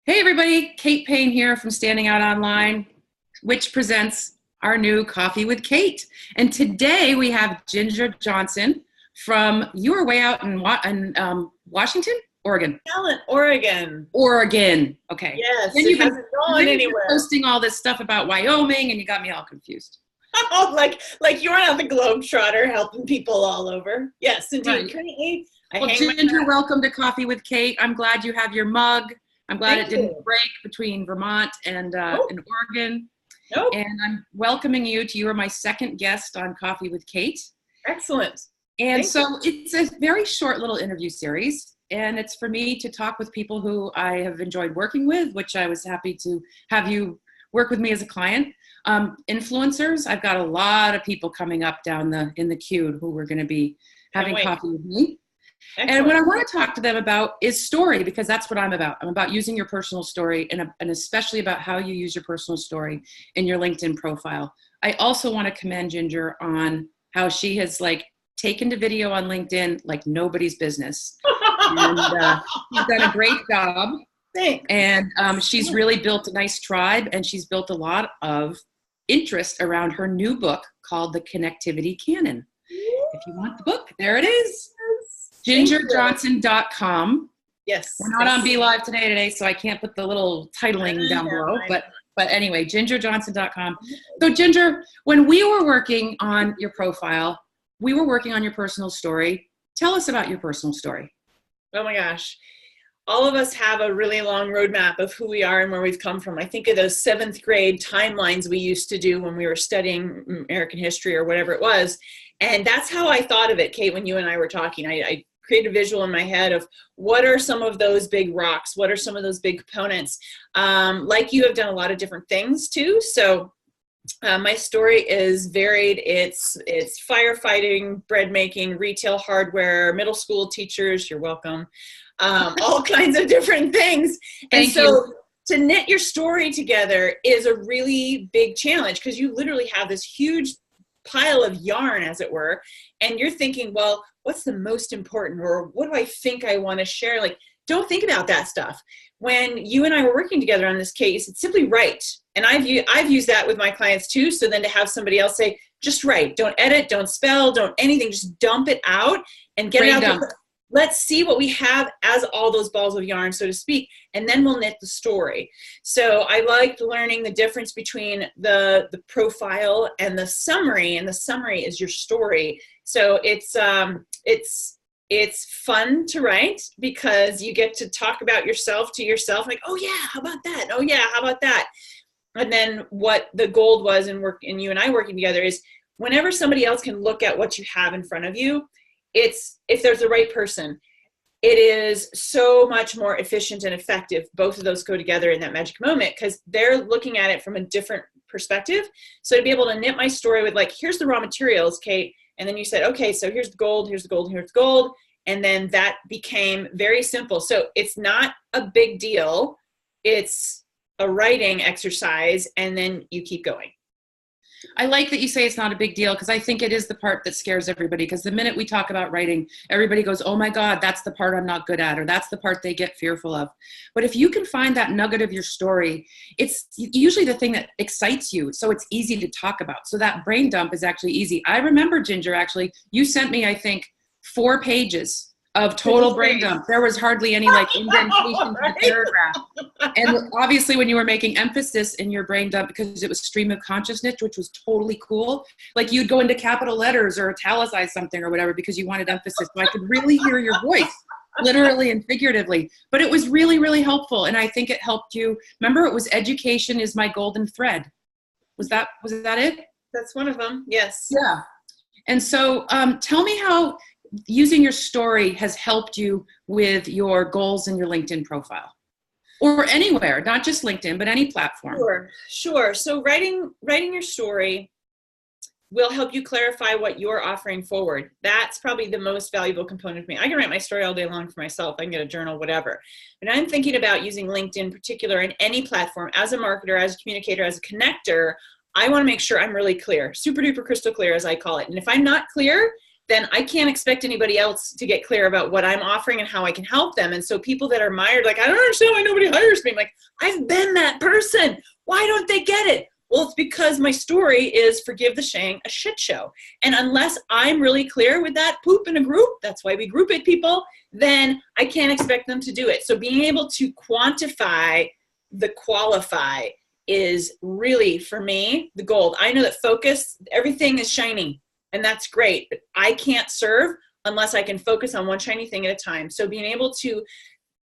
Hey everybody, Kate Payne here from Standing Out Online, which presents our new Coffee with Kate. And today we have Ginger Johnson from, you are way out in Washington? Oregon. Talent, Oregon. Oregon, okay. Yes, Then it you've been, hasn't gone anywhere. posting all this stuff about Wyoming and you got me all confused. Oh, like you're on the Globetrotter helping people all over. Yes, indeed. Right. Currently, Well, Ginger, welcome to Coffee with Kate. I'm glad you have your mug. I'm glad it didn't break between Vermont and Oregon. Nope. And I'm welcoming you to, you are my second guest on Coffee with Kate. Excellent. And so it's a very short little interview series. And it's for me to talk with people who I have enjoyed working with, which I was happy to have you work with me as a client. Influencers, I've got a lot of people coming up in the queue who are going to be having coffee with me. Excellent. And what I want to talk to them about is story, because that's what I'm about. I'm about using your personal story and especially about how you use your personal story in your LinkedIn profile. I also want to commend Ginger on how she has taken to video on LinkedIn like nobody's business. And she's done a great job. Thanks. And she's really built a nice tribe, and she's built a lot of interest around her new book called The Connectivity Canon. If you want the book, there it is. GingerJohnson.com. Yes. We're not on BeLive today, so I can't put the little titling down below. But anyway, GingerJohnson.com. So Ginger, when we were working on your profile, we were working on your personal story. Tell us about your personal story. Oh my gosh. All of us have a really long roadmap of who we are and where we've come from. I think of those 7th grade timelines we used to do when we were studying American history or whatever it was. And that's how I thought of it, Kate, when you and I were talking. I created a visual in my head of what are some of those big rocks? What are some of those big components? Like you have done a lot of different things too. So my story is varied. It's firefighting, bread making, retail hardware, middle school teachers, you're welcome. All kinds of different things. Thank you. To knit your story together is a really big challenge, because you literally have this huge pile of yarn, as it were, and you're thinking, well, what's the most important, or what do I think I want to share? Don't think about that stuff. When you and I were working together on this case, it's simply write. And I've used that with my clients too. So then to have somebody else say, just write, don't edit, don't spell, don't anything, just dump it out and get it out. Let's see what we have as all those balls of yarn, so to speak, and then we'll knit the story. So I liked learning the difference between the profile and the summary is your story. So it's fun to write because you get to talk about yourself to yourself, like, oh yeah, how about that? Oh yeah, how about that? And then what the gold was in you and I working together is whenever somebody else can look at what you have in front of you, if there's the right person, it is so much more efficient and effective. Both of those go together in that magic moment because they're looking at it from a different perspective. So to be able to knit my story with here's the raw materials, Kate, and then you said, okay, so here's the gold, here's the gold, here's the gold. And then that became very simple. So it's not a big deal. It's a writing exercise, and then you keep going. I like that you say it's not a big deal, because I think it is the part that scares everybody, because the minute we talk about writing, everybody goes, oh my God, that's the part I'm not good at, or that's the part they get fearful of. But if you can find that nugget of your story, it's usually the thing that excites you, so it's easy to talk about. So that brain dump is actually easy. I remember, Ginger, actually, you sent me, I think, 4 pages of total brain dump. There was hardly any indentation to the paragraph. And obviously when you were making emphasis in your brain dump, because it was stream of consciousness, which was totally cool, you'd go into capital letters or italicize something or whatever because you wanted emphasis. So I could really hear your voice, literally and figuratively. But it was really, really helpful. And I think it helped you. Remember, it was education is my golden thread. Was that it? That's one of them. Yes. Yeah. And so tell me how using your story has helped you with your goals in your LinkedIn profile, or anywhere, not just LinkedIn, but any platform. Sure. So writing your story will help you clarify what you're offering forward. That's probably the most valuable component for me. I can write my story all day long for myself. I can get a journal, whatever. But I'm thinking about using LinkedIn in particular in any platform as a marketer, as a communicator, as a connector. I want to make sure I'm really clear, super duper crystal clear, as I call it. And if I'm not clear, then I can't expect anybody else to get clear about what I'm offering and how I can help them. And so people that are mired, like, I don't understand why nobody hires me. I'm like, I've been that person. Why don't they get it? Well, it's because my story is, forgive the saying, a shit show. And unless I'm really clear with that poop in a group, that's why we group it, people, then I can't expect them to do it. So being able to quantify the qualify is really, for me, the gold. I know that focus, everything is shiny, and that's great, but I can't serve unless I can focus on one shiny thing at a time. So being able to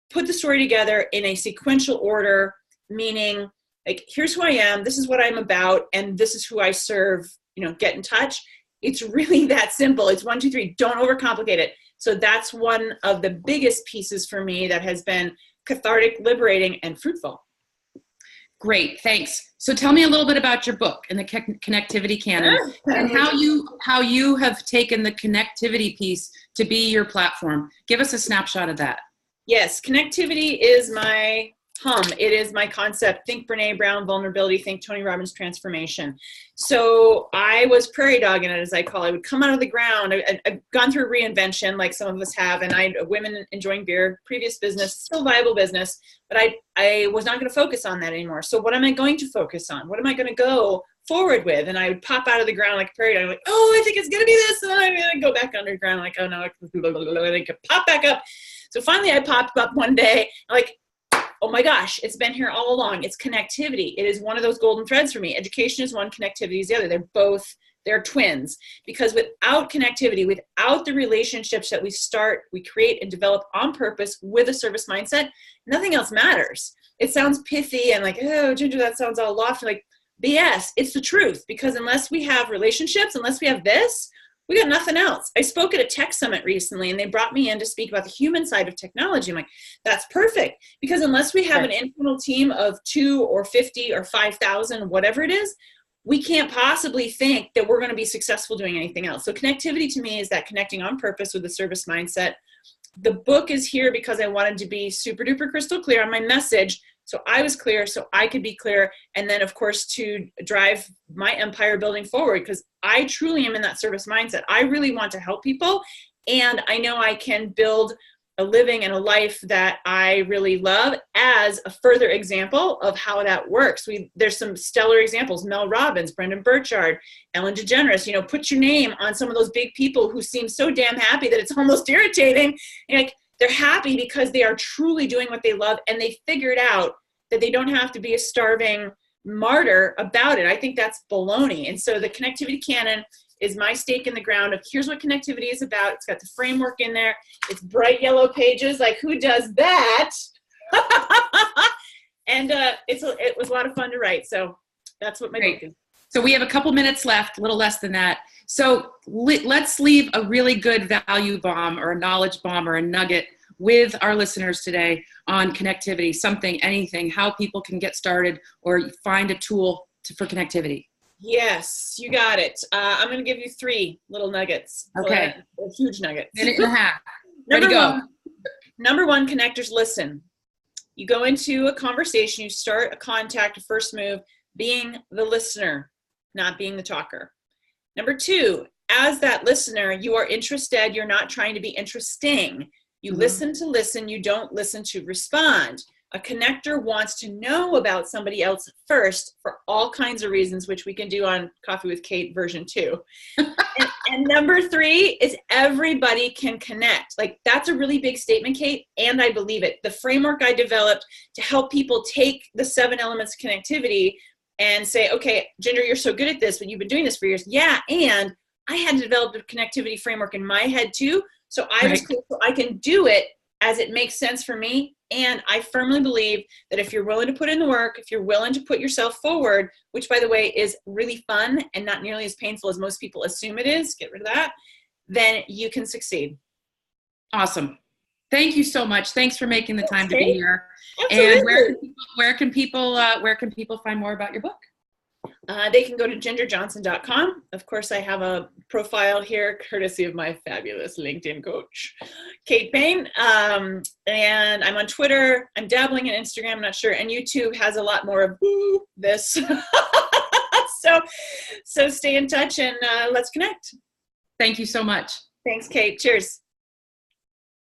put the story together in a sequential order, meaning, like, here's who I am, this is what I'm about, and this is who I serve, get in touch. It's really that simple. It's 1, 2, 3. Don't overcomplicate it. So that's one of the biggest pieces for me that has been cathartic, liberating, and fruitful. Great, thanks. So tell me a little bit about your book and the connectivity canon, and how you have taken the connectivity piece to be your platform. Give us a snapshot of that. Yes, connectivity is my It is my concept. Think Brene Brown, vulnerability. Think Tony Robbins, transformation. So I was prairie dogging it, as I call it. I would come out of the ground. I've gone through reinvention, like some of us have, and women enjoying beer, previous business, still viable business, but I was not going to focus on that anymore. So what am I going to focus on? What am I going to go forward with? And I would pop out of the ground like a prairie dog, like, oh, I think it's going to be this, and then I'm going to go back underground, like, oh no, and I could pop back up. So finally I popped up one day, like, oh my gosh, it's been here all along. It's connectivity. It is one of those golden threads for me. Education is one, connectivity is the other. They're twins. Because without connectivity, without the relationships that we create and develop on purpose with a service mindset, nothing else matters. It sounds pithy and like, oh, Ginger, that sounds all lofty. Like, BS. It's the truth. Because unless we have relationships, unless we have this, we got nothing else. I spoke at a tech summit recently, and they brought me in to speak about the human side of technology. I'm like, that's perfect. Because unless we have an internal team of 2 or 50 or 5,000, whatever it is, we can't possibly think that we're going to be successful doing anything else. So connectivity to me is that connecting on purpose with the service mindset. The book is here because I wanted to be super duper crystal clear on my message. So I was clear, so I could be clear. And then, of course, to drive my empire building forward, because I truly am in that service mindset. I really want to help people. And I know I can build a living and a life that I really love as a further example of how that works. There's some stellar examples: Mel Robbins, Brendan Burchard, Ellen DeGeneres. Put your name on some of those big people who seem so damn happy that it's almost irritating. And like, they're happy because they are truly doing what they love, and they figured out that they don't have to be a starving martyr about it. I think that's baloney. And so the connectivity canon is my stake in the ground of, here's what connectivity is about. It's got the framework in there. It's bright yellow pages. Like, who does that? And it was a lot of fun to write. So that's what my book is. So we have a couple minutes left, a little less than that. So let's leave a really good value bomb or a knowledge bomb or a nugget with our listeners today on connectivity, something, anything, how people can get started or find a tool for connectivity. Yes, you got it. I'm going to give you 3 little nuggets. Okay. Huge nuggets. Minute and a half. Ready to go. Number 1, connectors listen. You go into a conversation, you start a contact, a first move, being the listener, not being the talker. Number 2, as that listener, you are interested. You're not trying to be interesting. You listen to listen. You don't listen to respond. A connector wants to know about somebody else first for all kinds of reasons, which we can do on Coffee with Kate version 2. and number 3 is everybody can connect. Like, that's a really big statement, Kate, and I believe it. The framework I developed to help people take the 7 elements of connectivity and say, okay, Ginger, you're so good at this, but you've been doing this for years. Yeah, and I had to develop a connectivity framework in my head too. So I was clear, so I can do it as it makes sense for me. And I firmly believe that if you're willing to put in the work, if you're willing to put yourself forward, which, by the way, is really fun and not nearly as painful as most people assume it is, get rid of that, then you can succeed. Awesome. Thank you so much. Thanks for making the time to be here. Absolutely. And where can people find more about your book? They can go to gingerjohnson.com. Of course, I have a profile here, courtesy of my fabulous LinkedIn coach, Kate Payne. And I'm on Twitter. I'm dabbling in Instagram, I'm not sure. And YouTube has a lot more of this. So stay in touch and let's connect. Thank you so much. Thanks, Kate. Cheers.